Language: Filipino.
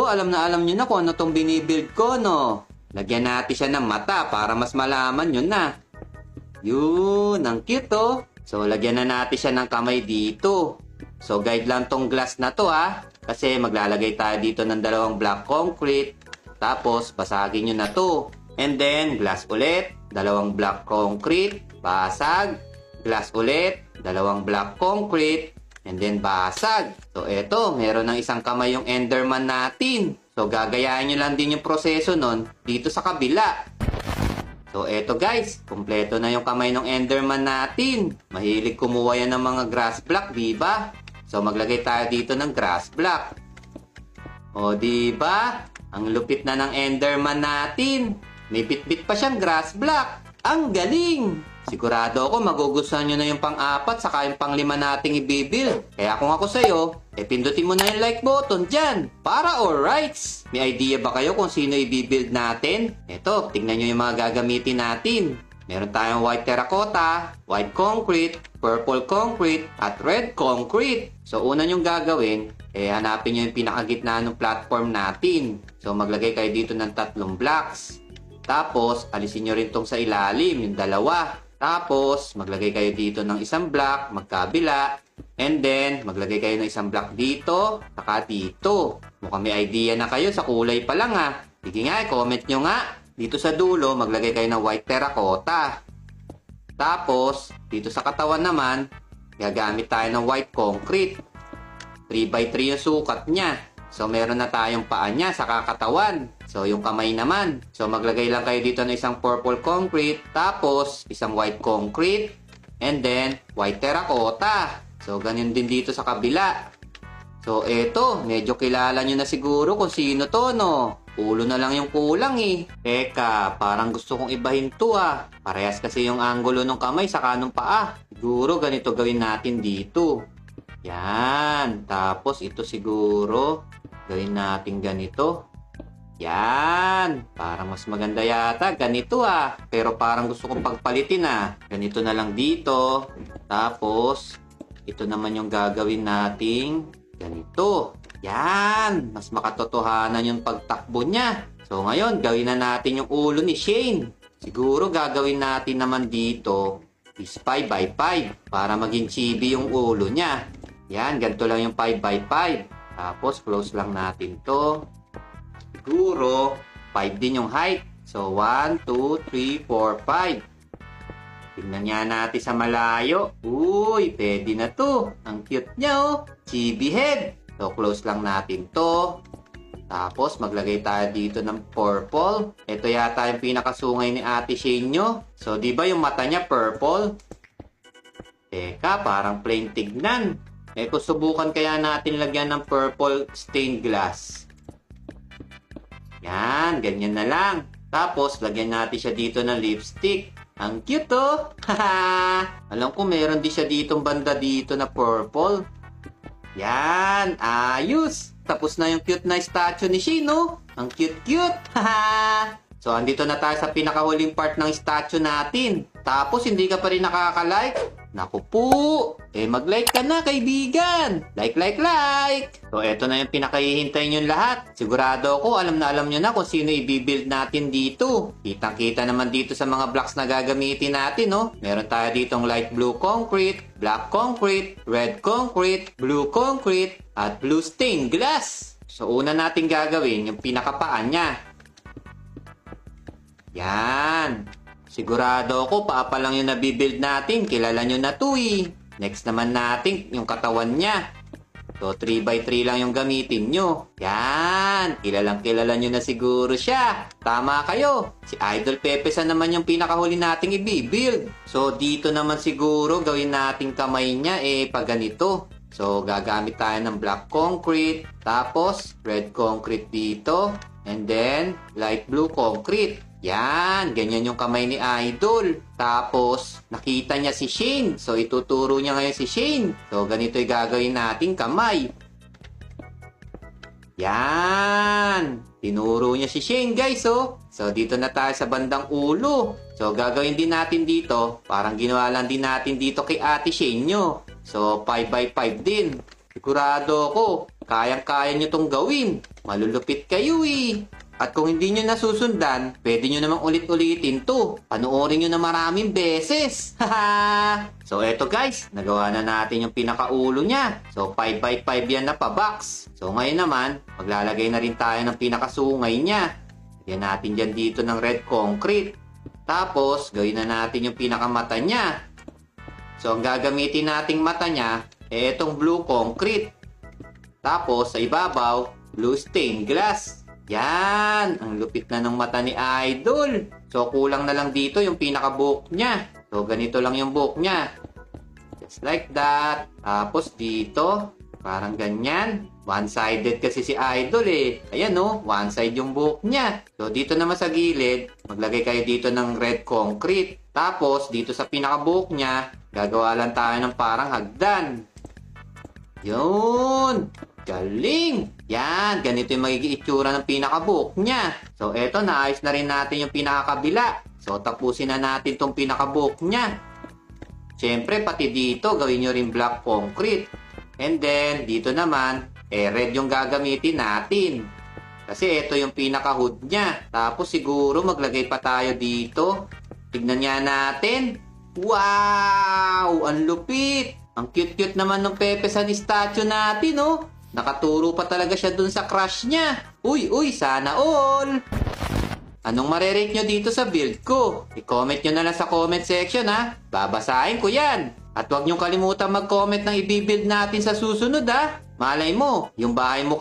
alam na alam nyo na kung ano tong binibuild ko, no? Lagyan natin siya ng mata para mas malaman nyo na. Yun, ang cute, oh. So, lagyan na natin siya ng kamay dito. So, guide lang tong glass na to, ha? Kasi maglalagay tayo dito ng dalawang block concrete. Tapos, basagin nyo na to. And then, glass ulit. Dalawang block concrete. Basag. Glass ulit. Dalawang block concrete. And then, basag. So, eto, meron ng isang kamay yung Enderman natin. So, gagayahin nyo lang din yung proseso nun dito sa kabila. So, eto guys, kumpleto na yung kamay ng Enderman natin. Mahilig kumuha yan ng mga grass block, diba? So, maglagay tayo dito ng grass block. O, diba? Ang lupit na ng Enderman natin. May bit-bit pa siyang grass block. Ang galing! Sigurado ako magugustuhan nyo na yung pang-apat saka yung pang-lima nating ibibuild. Kaya kung ako sa'yo, pindutin mo na yung like button dyan. Para alrights! May idea ba kayo kung sino ibibuild natin? Eto, tingnan nyo yung mga gagamitin natin. Meron tayong white terracotta, white concrete, purple concrete, at red concrete. So, una nyong gagawin, hanapin nyo yung pinakagitna ng platform natin. So, maglagay kayo dito ng 3 blocks. Tapos, alisin nyo rin tong sa ilalim, yung dalawa. Tapos, maglagay kayo dito ng isang block, magkabila. And then, maglagay kayo ng isang block dito, saka dito. Mukhang may idea na kayo sa kulay pa lang, ha. Sige nga, comment nyo nga. Dito sa dulo, maglagay kayo ng white terracotta. Tapos, dito sa katawan naman, gagamit tayo ng white concrete. 3x3 yung sukat niya. So, meron na tayong paa niya sa katawan. So, yung kamay naman. So, maglagay lang kayo dito ng isang purple concrete. Tapos, isang white concrete. And then, white terracotta. So, ganyan din dito sa kabila. So, eto. Medyo kilala nyo na siguro kung sino to, no? Ulo na lang yung kulang, eh. Teka, parang gusto kong ibahin to, ah. Parehas kasi yung angulo ng kamay sa kanong paa. Siguro, ganito gawin natin dito. Yan. Tapos, ito siguro, gawin natin ganito. Yan. Parang mas maganda yata. Ganito, ah. Pero parang gusto kong pagpalitin, ah. Ganito na lang dito. Tapos, ito naman yung gagawin nating ganito. Yan. Mas makatotohanan yung pagtakbo niya. So, ngayon, gawin na natin yung ulo ni Shane. Siguro, gagawin natin naman dito is 5x5 para maging chibi yung ulo niya. Yan. Ganito lang yung 5x5. Tapos, close lang natin to. Siguro, 5 din yung height. So, 1, 2, 3, 4, 5. Tingnan nga natin sa malayo. Uy, pwede na to. Ang cute niya, oh. Chibi head. So, close lang natin to. Tapos, maglagay tayo dito ng purple. Ito yata yung pinakasungay ni Ate Shane nyo. So, di ba yung mata niya purple? Teka, parang plain tignan. Kung subukan kaya natin lagyan ng purple stained glass. Yan, ganyan na lang. Tapos, lagyan natin siya dito ng lipstick. Ang cute, oh! Alam ko, meron din siya ditong banda dito na purple. Yan, ayos! Tapos na yung cute na statue ni Shane, oh! Ang cute-cute! So, andito na tayo sa pinakahuling part ng statue natin. Tapos, hindi ka pa rin nakaka-like? Naku po! Mag-like ka na, kaibigan! Like! So, eto na yung pinakahihintay nyo lahat. Sigurado ako, alam na alam nyo na kung sino i-build natin dito. Kitang-kita naman dito sa mga blocks na gagamitin natin, no? Meron tayo ditong light blue concrete, black concrete, red concrete, blue concrete, at blue stained glass. So, una natin gagawin yung pinakapaan niya. Yan. Sigurado ako, paa pa lang yung nabibuild natin. Kilala nyo na to, eh. Next naman natin, yung katawan niya. So, 3x3 lang yung gamitin nyo. Yan. Kilala nyo na siguro siya. Tama kayo. Si Idol Pepesan naman yung pinakahuli nating i-build. So, dito naman siguro, gawin nating kamay niya, pag ganito. So, gagamit tayo ng black concrete. Tapos, red concrete dito. And then, light blue concrete. Yan, ganyan yung kamay ni Idol. Tapos, nakita niya si Shane. So, ituturo niya ngayon si Shane. So, ganito yung gagawin natin kamay. Yan. Tinuro niya si Shane, guys, oh. So, dito na tayo sa bandang ulo. So, gagawin din natin dito. Parang ginawa lang din natin dito kay Ate Shane nyo. So, 5x5 din. Sigurado ako, kayang-kaya nyo tong gawin. Malulupit kayo eh. At kung hindi nyo nasusundan, pwede nyo namang ulit-ulitin to. Panoorin nyo na maraming beses. Haha! So eto guys, nagawa na natin yung pinakaulo niya. So 5x5 yan na pa box. So ngayon naman, maglalagay na rin tayo ng pinakasungay niya. Lagyan natin dyan dito ng red concrete. Tapos, gawin na natin yung pinakamata niya. So ang gagamitin nating mata niya, itong blue concrete. Tapos sa ibabaw, blue stained glass. Yan! Ang lupit na ng mata ni Idol. So, kulang na lang dito yung pinaka-buhok niya. So, ganito lang yung buhok niya. Just like that. Tapos dito, parang ganyan. One-sided kasi si Idol eh. Ayan oh, one side yung buhok niya. So, dito naman sa gilid, maglagay kayo dito ng red concrete. Tapos, dito sa pinaka-buhok niya, gagawa lang tayo ng parang hagdan. Yun! Galing! Yan, ganito yung magiging itsura ng pinakabuhok niya. So, eto, naayos na rin natin yung pinakakabila. So, tapusin na natin tong pinakabuhok niya. Siyempre, pati dito, gawin nyo rin black concrete. And then, dito naman, red yung gagamitin natin. Kasi ito yung pinaka-hood niya. Tapos, siguro, maglagay pa tayo dito. Tignan nga natin. Wow! Ang lupit! Ang cute-cute naman ng Pepe San statue natin, oh. Nakaturo pa talaga siya dun sa crush niya. Uy, sana all! Anong marerate nyo dito sa build ko? I-comment nyo na lang sa comment section ha. Babasahin ko yan. At huwag nyo kalimutan mag-comment ng i-build natin sa susunod ha. Malay mo, yung bahay mo